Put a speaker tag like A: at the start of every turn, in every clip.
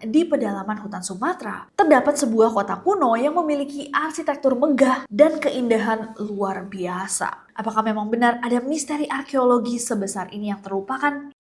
A: Di pedalaman hutan Sumatera, terdapat sebuah kota kuno yang memiliki arsitektur megah dan keindahan luar biasa. Apakah memang benar ada misteri arkeologi sebesar ini yang terlupakan?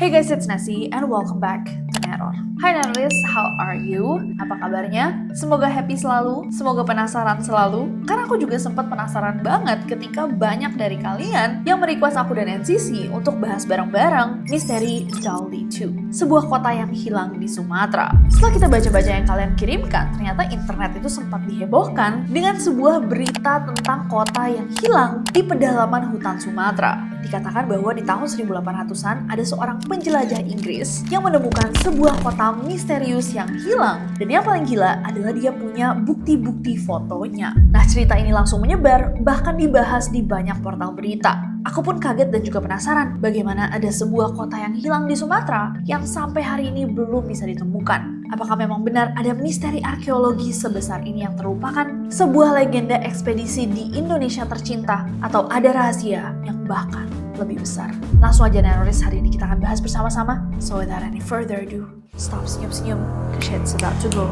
A: Hey guys, it's Nasi and welcome back to Neror. Hai Neroris, how are you? Apa kabarnya? Semoga happy selalu, semoga penasaran selalu. Karena aku juga sempat penasaran banget ketika banyak dari kalian yang merequest aku dan NCC untuk bahas bareng-bareng misteri Dali 2, sebuah kota yang hilang di Sumatera. Setelah kita baca-baca yang kalian kirimkan, ternyata internet itu sempat dihebohkan dengan sebuah berita tentang kota yang hilang di pedalaman hutan Sumatera. Dikatakan bahwa di tahun 1800-an ada seorang penjelajah Inggris yang menemukan sebuah kota misterius yang hilang. Dan yang paling gila adalah dia punya bukti-bukti fotonya. Nah, cerita ini langsung menyebar, bahkan dibahas di banyak portal berita. Aku pun kaget dan juga penasaran bagaimana ada sebuah kota yang hilang di Sumatera yang sampai hari ini belum bisa ditemukan. Apakah memang benar ada misteri arkeologi sebesar ini yang terlupakan? Sebuah legenda ekspedisi di Indonesia tercinta? Atau ada rahasia yang bahkan lebih besar? Langsung aja Neroris, hari ini kita akan bahas bersama-sama. So without any further ado, stop senyum-senyum, cause shit's about to go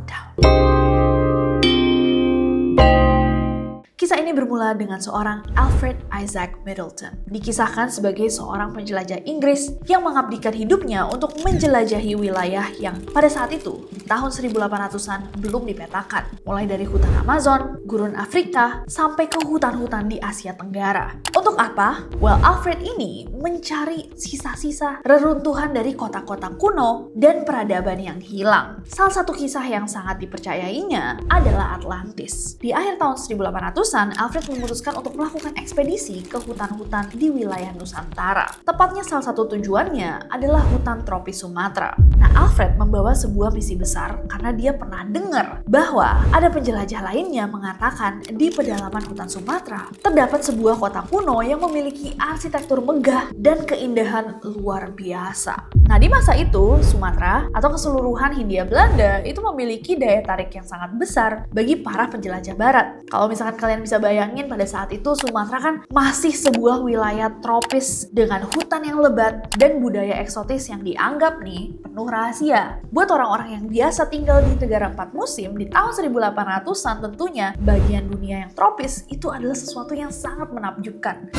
A: down. Kisah ini bermula dengan seorang Alfred Isaac Middleton. Dikisahkan sebagai seorang penjelajah Inggris yang mengabdikan hidupnya untuk menjelajahi wilayah yang pada saat itu, di tahun 1800-an, belum dipetakan. Mulai dari hutan Amazon, gurun Afrika, sampai ke hutan-hutan di Asia Tenggara. Untuk apa? Well, Alfred ini mencari sisa-sisa reruntuhan dari kota-kota kuno dan peradaban yang hilang. Salah satu kisah yang sangat dipercayainya adalah Atlantis. Di akhir tahun 1800-an, Alfred memutuskan untuk melakukan ekspedisi ke hutan-hutan di wilayah Nusantara. Tepatnya salah satu tujuannya adalah hutan tropis Sumatera. Nah, Alfred membawa sebuah misi besar karena dia pernah dengar bahwa ada penjelajah lainnya mengatakan di pedalaman hutan Sumatera terdapat sebuah kota kuno yang memiliki arsitektur megah dan keindahan luar biasa. Nah, di masa itu, Sumatera atau keseluruhan Hindia Belanda itu memiliki daya tarik yang sangat besar bagi para penjelajah barat. Kalau misalkan kalian bisa bayangin, pada saat itu Sumatera kan masih sebuah wilayah tropis dengan hutan yang lebat dan budaya eksotis yang dianggap nih penuh rahasia. Buat orang-orang yang biasa tinggal di negara 4 musim di tahun 1800-an, tentunya bagian dunia yang tropis itu adalah sesuatu yang sangat menakjubkan,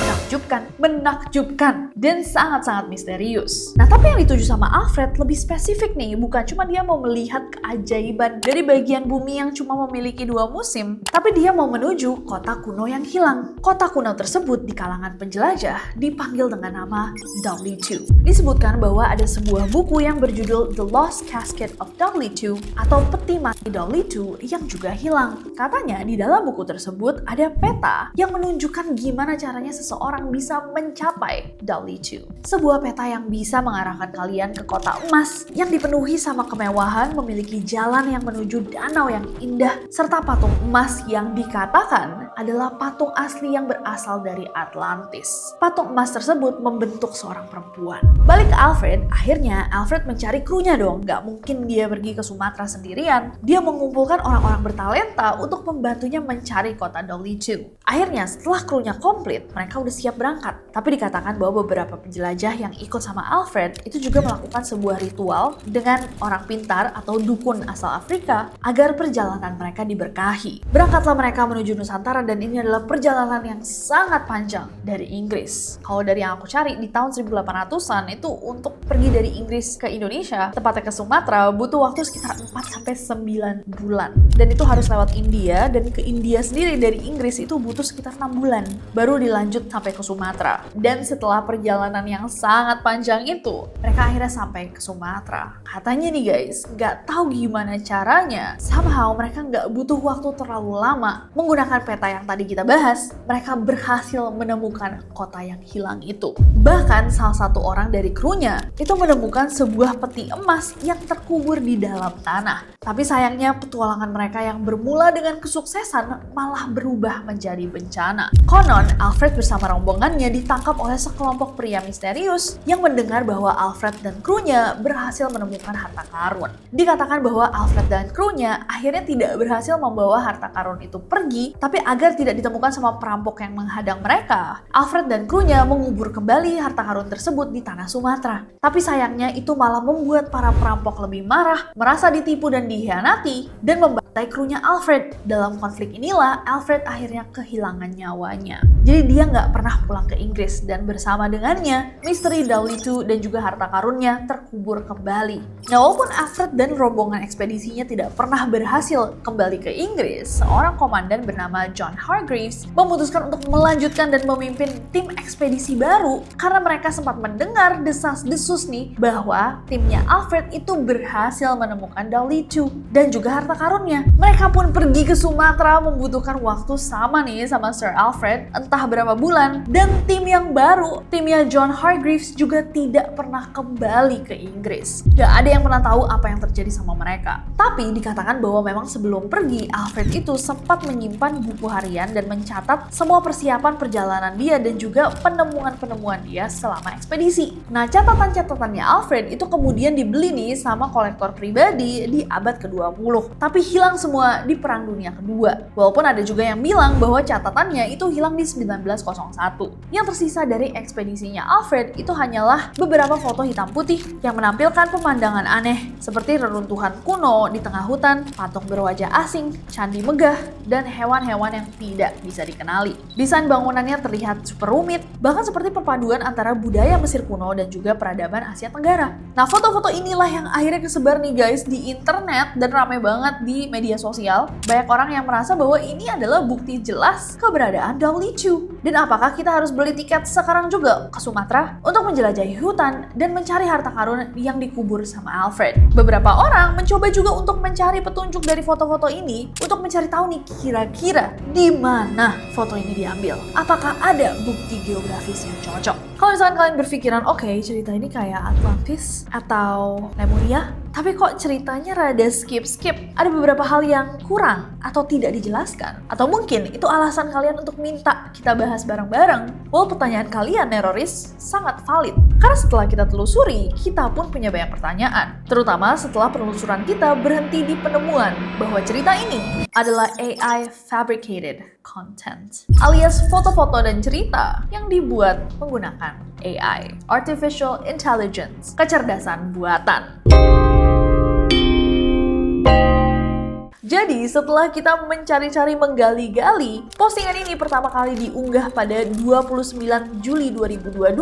A: dan sangat-sangat misterius. Nah, tapi yang dituju sama Alfred lebih spesifik nih, bukan cuma dia mau melihat keajaiban dari bagian bumi yang cuma memiliki 2 musim, tapi dia mau menuju kota kuno yang hilang. Kota kuno tersebut di kalangan penjelajah dipanggil dengan nama Dali 2. Disebutkan bahwa ada sebuah buku yang berjudul The Lost Casket of Dali 2 atau peti mati Dali 2 yang juga hilang. Katanya di dalam buku tersebut ada peta yang menunjukkan gimana caranya seseorang bisa mencapai Dali 2. Sebuah peta yang bisa mengarahkan kalian ke kota emas yang dipenuhi sama kemewahan, memiliki jalan yang menuju danau yang indah, serta patung emas yang dikatakan adalah patung asli yang berasal dari Atlantis. Patung emas tersebut membentuk seorang perempuan. Balik ke Alfred, akhirnya Alfred mencari krunya dong. Gak mungkin dia pergi ke Sumatera sendirian. Dia mengumpulkan orang-orang bertalenta untuk membantunya mencari kota Dali 2. Akhirnya setelah krunya komplit, mereka udah siap berangkat. Tapi dikatakan bahwa beberapa penjelajah yang ikut sama Alfred itu juga melakukan sebuah ritual dengan orang pintar atau dukun asal Afrika agar perjalanan mereka diberkahi. Berangkatlah mereka menuju Nusantara dan ini adalah perjalanan yang sangat panjang dari Inggris. Kalau dari yang aku cari di tahun 1800-an itu untuk pergi dari Inggris ke Indonesia, tepatnya ke Sumatera, butuh waktu sekitar 4-9 bulan. Dan itu harus lewat India, dan ke India sendiri dari Inggris itu butuh sekitar 6 bulan. Baru dilanjut sampai ke Sumatera. Dan setelah perjalanan yang sangat panjang itu, mereka akhirnya sampai ke Sumatera. Katanya nih guys, gak tahu gimana caranya, somehow mereka gak butuh waktu terlalu lama. Menggunakan peta yang tadi kita bahas, mereka berhasil menemukan kota yang hilang itu. Bahkan salah satu orang dari krunya itu menemukan sebuah peti emas yang terkubur di dalam tanah. Tapi sayangnya petualangan mereka yang bermula dengan kesuksesan malah berubah menjadi bencana. Konon, Alfred bersama rombongannya ditangkap oleh sekelompok pria misterius yang mendengar bahwa Alfred Alfred dan krunya berhasil menemukan harta karun. Dikatakan bahwa Alfred dan krunya akhirnya tidak berhasil membawa harta karun itu pergi, tapi agar tidak ditemukan sama perampok yang menghadang mereka, Alfred dan krunya mengubur kembali harta karun tersebut di tanah Sumatera. Tapi sayangnya itu malah membuat para perampok lebih marah, merasa ditipu dan dikhianati, dan membantai krunya Alfred. Dalam konflik inilah Alfred akhirnya kehilangan nyawanya. Jadi dia nggak pernah pulang ke Inggris, dan bersama dengannya misteri Dowley II dan juga harta karunnya terkubur kembali. Nah, walaupun Alfred dan rombongan ekspedisinya tidak pernah berhasil kembali ke Inggris, seorang komandan bernama John Hargreaves memutuskan untuk melanjutkan dan memimpin tim ekspedisi baru karena mereka sempat mendengar desas-desus nih bahwa timnya Alfred itu berhasil menemukan Dowley II dan juga harta karunnya. Mereka pun pergi ke Sumatera membutuhkan waktu sama nih sama Sir Alfred, entah berapa bulan, dan tim yang baru, timnya John Hargreaves juga tidak pernah kembali ke Inggris. Gak ada yang pernah tahu apa yang terjadi sama mereka. Tapi dikatakan bahwa memang sebelum pergi, Alfred itu sempat menyimpan buku harian dan mencatat semua persiapan perjalanan dia dan juga penemuan-penemuan dia selama ekspedisi. Nah, catatan-catatannya Alfred itu kemudian dibeli nih sama kolektor pribadi di abad ke-20. Tapi hilang semua di Perang Dunia Kedua. Walaupun ada juga yang bilang bahwa catatannya itu hilang di 1901. Yang tersisa dari ekspedisinya Alfred itu hanyalah beberapa foto hitam putih yang menampilkan pemandangan aneh seperti reruntuhan kuno di tengah hutan, patung berwajah asing, candi megah, dan hewan-hewan yang tidak bisa dikenali. Desain bangunannya terlihat super rumit, bahkan seperti perpaduan antara budaya Mesir kuno dan juga peradaban Asia Tenggara. Nah, foto-foto inilah yang akhirnya kesebar nih guys di internet dan ramai banget di media sosial. Banyak orang yang merasa bahwa ini adalah bukti jelas keberadaan Dowley II. Dan apakah kita harus beli tiket sekarang juga ke Sumatera untuk menjelajahi hutan dan mencari harta karun yang dikubur sama Alfred? Beberapa orang mencoba juga untuk mencari petunjuk dari foto-foto ini untuk mencari tahu nih kira-kira di mana foto ini diambil. Apakah ada bukti geografis yang cocok? Kalau misalkan kalian berpikiran, oke, cerita ini kayak Atlantis atau Lemuria, tapi kok ceritanya rada skip-skip, ada beberapa hal yang kurang atau tidak dijelaskan. Atau mungkin itu alasan kalian untuk minta kita bahas bareng-bareng. Well, pertanyaan kalian, Neroris, sangat valid. Karena setelah kita telusuri, kita pun punya banyak pertanyaan. Terutama setelah penelusuran kita berhenti di penemuan bahwa cerita ini adalah AI fabricated content, alias foto-foto dan cerita yang dibuat menggunakan AI, Artificial Intelligence, kecerdasan buatan. Jadi setelah kita mencari-cari menggali-gali, postingan ini pertama kali diunggah pada 29 Juli 2022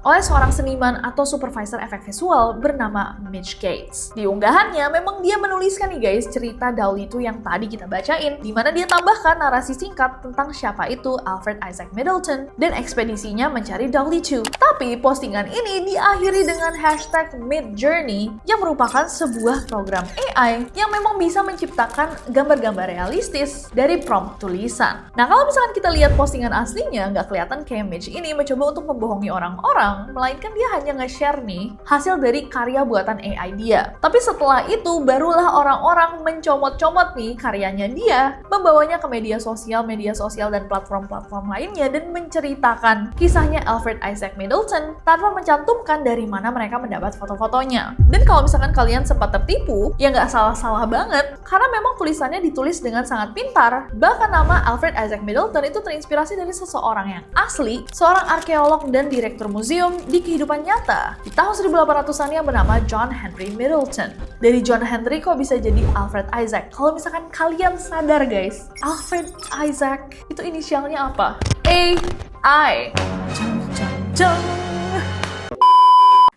A: oleh seorang seniman atau supervisor efek visual bernama Mitch Gates. Di unggahannya memang dia menuliskan nih guys cerita Dowley II yang tadi kita bacain, di mana dia tambahkan narasi singkat tentang siapa itu Alfred Isaac Middleton dan ekspedisinya mencari Dowley II. Tapi postingan ini diakhiri dengan hashtag Midjourney yang merupakan sebuah program AI yang memang bisa menciptakan gambar-gambar realistis dari prompt tulisan. Nah, kalau misalkan kita lihat postingan aslinya, nggak kelihatan kayak Mitch ini mencoba untuk membohongi orang-orang, melainkan dia hanya nge-share nih hasil dari karya buatan AI dia. Tapi setelah itu, barulah orang-orang mencomot-comot nih karyanya dia, membawanya ke media sosial dan platform-platform lainnya, dan menceritakan kisahnya Alfred Isaac Middleton tanpa mencantumkan dari mana mereka mendapat foto-fotonya. Dan kalau misalkan kalian sempat tertipu, ya nggak salah-salah banget, karena memang tulisannya ditulis dengan sangat pintar. Bahkan nama Alfred Isaac Middleton itu terinspirasi dari seseorang yang asli, seorang arkeolog dan direktur museum di kehidupan nyata di tahun 1800-an yang bernama John Henry Middleton. Dari John Henry kok bisa jadi Alfred Isaac? Kalau misalkan kalian sadar guys, Alfred Isaac itu inisialnya apa? AI.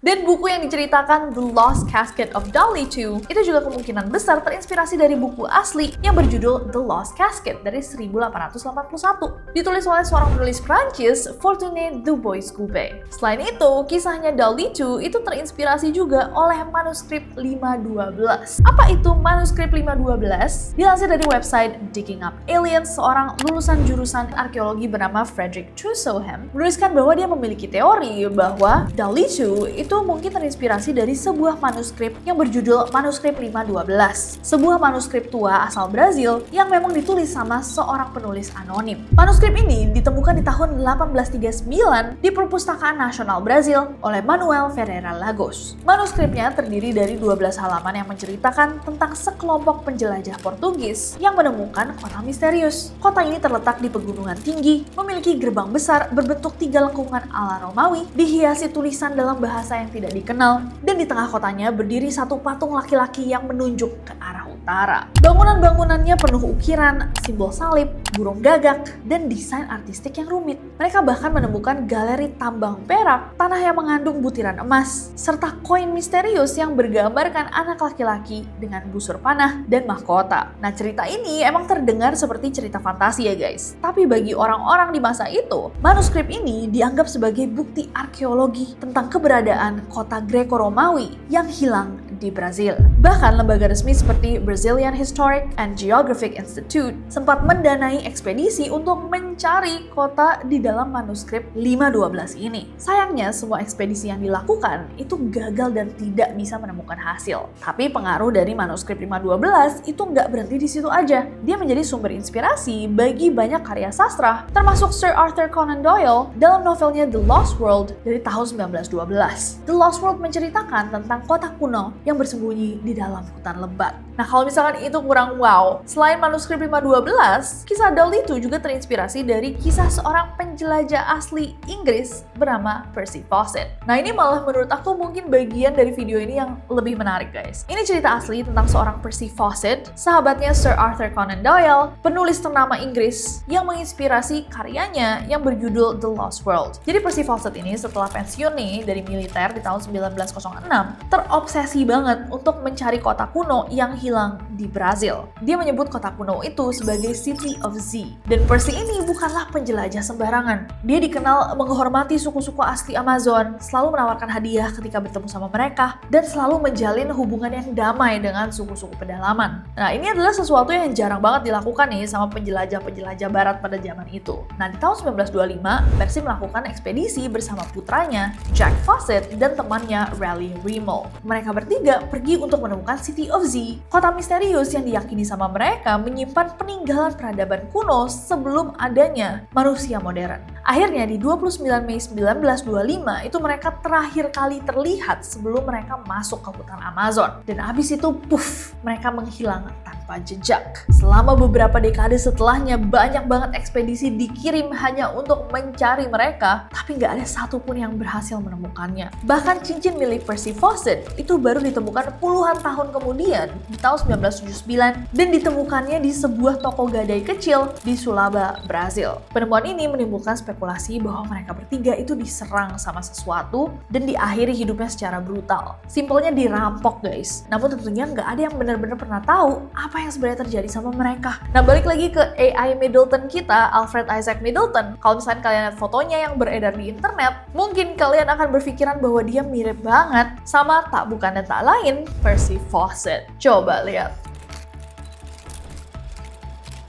A: Dan buku yang diceritakan The Lost Casket of Dowley II itu juga kemungkinan besar terinspirasi dari buku asli yang berjudul The Lost Casket dari 1881. Ditulis oleh seorang penulis Prancis, Fortuné Dubois-Gobet. Selain itu, kisahnya Dowley II itu terinspirasi juga oleh manuskrip 512. Apa itu manuskrip 512? Dilansir dari website Digging Up Aliens, seorang lulusan jurusan arkeologi bernama Frederick Trusoham menuliskan bahwa dia memiliki teori bahwa Dowley II itu itu mungkin terinspirasi dari sebuah manuskrip yang berjudul Manuskrip 512. Sebuah manuskrip tua asal Brazil yang memang ditulis sama seorang penulis anonim. Manuskrip ini ditemukan di tahun 1839 di Perpustakaan Nasional Brazil oleh Manuel Ferreira Lagos. Manuskripnya terdiri dari 12 halaman yang menceritakan tentang sekelompok penjelajah Portugis yang menemukan kota misterius. Kota ini terletak di pegunungan tinggi, memiliki gerbang besar berbentuk 3 lengkungan ala Romawi, dihiasi tulisan dalam bahasa yang tidak dikenal, dan di tengah kotanya berdiri satu patung laki-laki yang menunjuk ke arah utara. Bangunan-bangunannya penuh ukiran, simbol salib, burung gagak, dan desain artistik yang rumit. Mereka bahkan menemukan galeri tambang perak, tanah yang mengandung butiran emas, serta koin misterius yang bergambarkan anak laki-laki dengan busur panah dan mahkota. Nah, cerita ini emang terdengar seperti cerita fantasi ya guys. Tapi bagi orang-orang di masa itu, manuskrip ini dianggap sebagai bukti arkeologi tentang keberadaan kota Greco-Romawi yang hilang di Brazil. Bahkan lembaga resmi seperti Brazilian Historic and Geographic Institute sempat mendanai ekspedisi untuk mencari kota di dalam manuskrip 512 ini. Sayangnya semua ekspedisi yang dilakukan itu gagal dan tidak bisa menemukan hasil. Tapi pengaruh dari manuskrip 512 itu nggak berhenti di situ aja. Dia menjadi sumber inspirasi bagi banyak karya sastra, termasuk Sir Arthur Conan Doyle dalam novelnya The Lost World dari tahun 1912. The Lost World menceritakan tentang kota kuno yang bersembunyi di dalam hutan lebat. Nah, kalau misalkan itu kurang wow, selain manuskrip 512, kisah Dowley itu juga terinspirasi dari kisah seorang penjelajah asli Inggris bernama Percy Fawcett. Nah, ini malah menurut aku mungkin bagian dari video ini yang lebih menarik guys. Ini cerita asli tentang seorang Percy Fawcett, sahabatnya Sir Arthur Conan Doyle, penulis ternama Inggris yang menginspirasi karyanya yang berjudul The Lost World. Jadi Percy Fawcett ini setelah pensiun nih dari militer di tahun 1906, terobsesi banget untuk mencari kota kuno yang hilang di Brazil. Dia menyebut kota kuno itu sebagai City of Z. Dan Percy ini bukanlah penjelajah sembarangan. Dia dikenal menghormati suku-suku asli Amazon, selalu menawarkan hadiah ketika bertemu sama mereka, dan selalu menjalin hubungan yang damai dengan suku-suku pedalaman. Nah, ini adalah sesuatu yang jarang banget dilakukan nih sama penjelajah-penjelajah barat pada zaman itu. Nah, di tahun 1925, Percy melakukan ekspedisi bersama putranya, Jack Fawcett, dan temannya Raleigh Rimmel. Mereka bertiga pergi untuk menemukan City of Z, kota misterius yang diyakini sama mereka menyimpan peninggalan peradaban kuno sebelum adanya manusia modern. Akhirnya di 29 Mei 1925 itu mereka terakhir kali terlihat sebelum mereka masuk ke hutan Amazon. Dan abis itu puff, mereka menghilang tanpa jejak. Selama beberapa dekade setelahnya banyak banget ekspedisi dikirim hanya untuk mencari mereka, tapi nggak ada satupun yang berhasil menemukannya. Bahkan cincin milik Percy Fawcett itu baru ditemukan puluhan tahun kemudian di tahun 1979 dan ditemukannya di sebuah toko gadai kecil di Sulaba, Brazil. Penemuan ini menimbulkan spekulasi bahwa mereka bertiga itu diserang sama sesuatu dan diakhiri hidupnya secara brutal. Simpelnya dirampok guys. Namun tentunya nggak ada yang benar-benar pernah tahu apa yang sebenarnya terjadi sama mereka. Nah, balik lagi ke AI Middleton kita, Alfred Isaac Middleton. Kalau misalnya kalian lihat fotonya yang beredar di internet, mungkin kalian akan berpikiran bahwa dia mirip banget sama tak bukan dan tak lain Percy Fawcett. Coba lihat.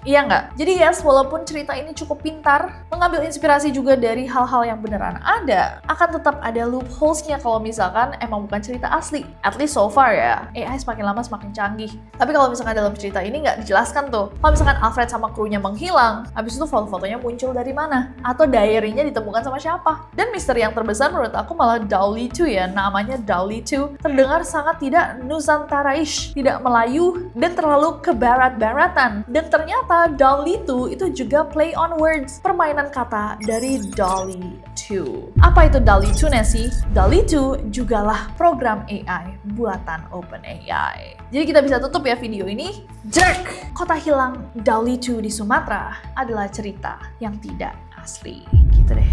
A: Iya nggak? Jadi yes, walaupun cerita ini cukup pintar, mengambil inspirasi juga dari hal-hal yang beneran ada, akan tetap ada loopholes-nya kalau misalkan emang bukan cerita asli. At least so far ya, AI semakin lama semakin canggih. Tapi kalau misalkan dalam cerita ini nggak dijelaskan tuh, kalau misalkan Alfred sama krunya menghilang, habis itu foto-fotonya muncul dari mana? Atau diary-nya ditemukan sama siapa? Dan misteri yang terbesar menurut aku malah Dowley 2 ya, namanya Dowley 2, terdengar sangat tidak Nusantara-ish, tidak Melayu, dan terlalu kebarat-baratan. Dan ternyata Dowley 2 itu juga play on words, permainan kata dari Dolly 2. Apa itu Dolly 2 Nessie? Dolly 2 jugalah program AI buatan OpenAI. Jadi kita bisa tutup ya video ini. Jerk! Kota hilang Dolly 2 di Sumatera adalah cerita yang tidak asli. Gitu deh.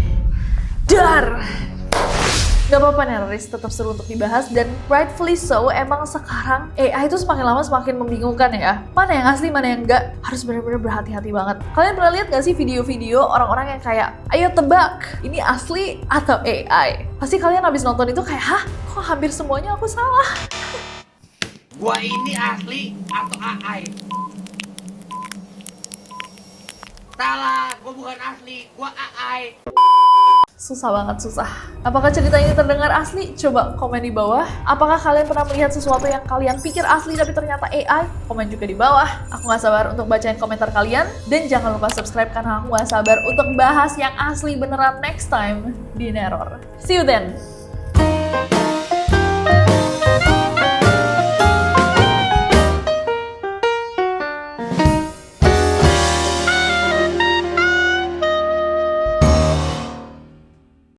A: Dar! Gak apa-apa nih, Riz, tetap seru untuk dibahas dan rightfully so, emang sekarang AI itu semakin lama semakin membingungkan ya. Mana yang asli, mana yang enggak, harus benar-benar berhati-hati banget. Kalian pernah lihat gak sih video-video orang-orang yang kayak, ayo tebak, ini asli atau AI? Pasti kalian habis nonton itu kayak, hah? Kok hampir semuanya aku salah?
B: Gua ini asli atau AI? Salah, gua bukan asli, gua AI.
A: Susah banget, susah. Apakah cerita ini terdengar asli? Coba komen di bawah. Apakah kalian pernah melihat sesuatu yang kalian pikir asli tapi ternyata AI? Komen juga di bawah. Aku gak sabar untuk bacain komentar kalian. Dan jangan lupa subscribe karena aku gak sabar untuk bahas yang asli beneran next time di Neror. See you then!